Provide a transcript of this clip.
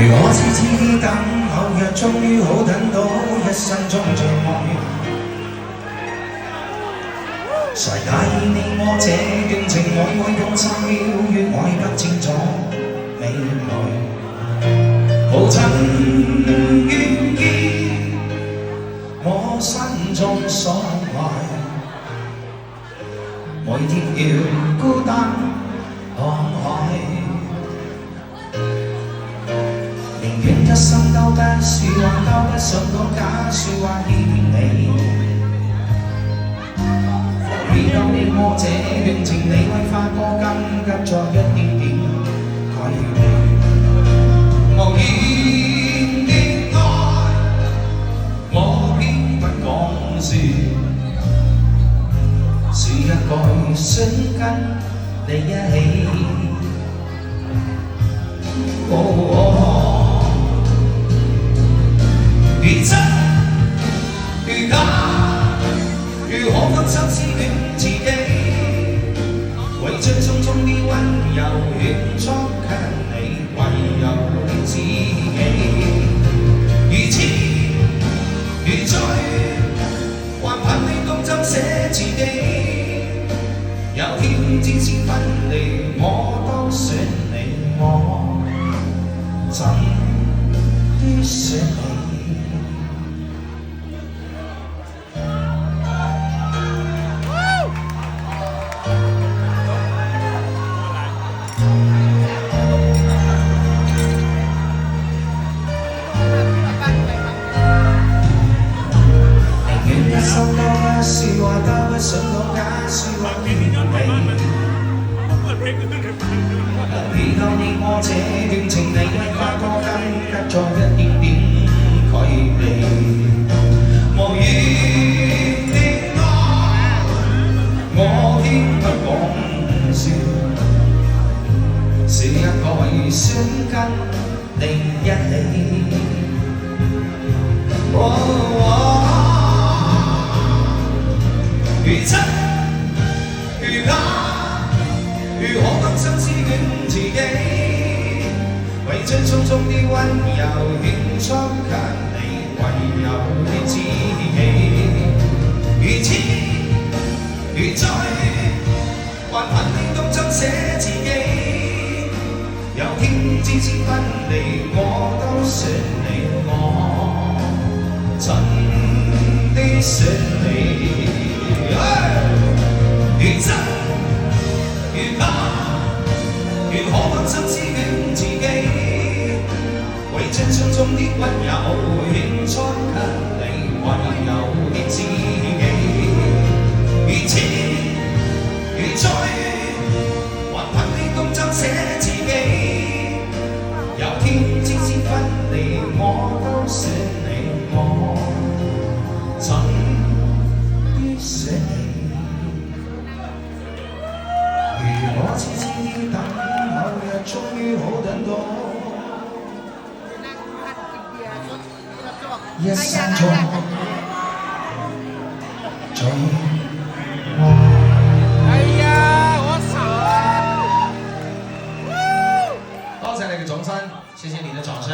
如我痴痴等，某日終於好等到一生中最愛。誰介意你我這段情愛愛到3秒月，愛不清楚未來。好真願意，我心中所愛，每天要孤單看海。寧願一生都不說話，都不想講假説話騙你。如今你我這段情，你會發覺更急再一點點改變。無言的愛，我偏不講説，是一個想跟你一起。如真如假，如可分手思戀自己，為將匆匆的溫柔勸促給你，唯有你自己。如痴如醉，還盼你懂怎寫自己。有天只是分離，我都選你，我怎的選你？心多不說話，都不想講假説話騙你。如今你我這段情，你會發覺更加再一點點距離。無言的愛，我偏不講笑，是一個想跟你一起。如真如假，如可分手思戀自己，為將匆匆的溫柔獻出給你，唯有你自己。如痴如醉，還盼你懂怎寫自己。有天只是分離，我都選你，我真的選你。如真如假，如可分手思戀自己，為將匆匆的溫柔獻出給你，唯有你自己。如痴如醉，還盼你懂怎寫自己。有天只是分離，我都選你，我真的選你。我痴痴等，某日終於好等到一生中最愛。哎呀，我傻！多謝你嘅掌聲，謝謝你的掌聲。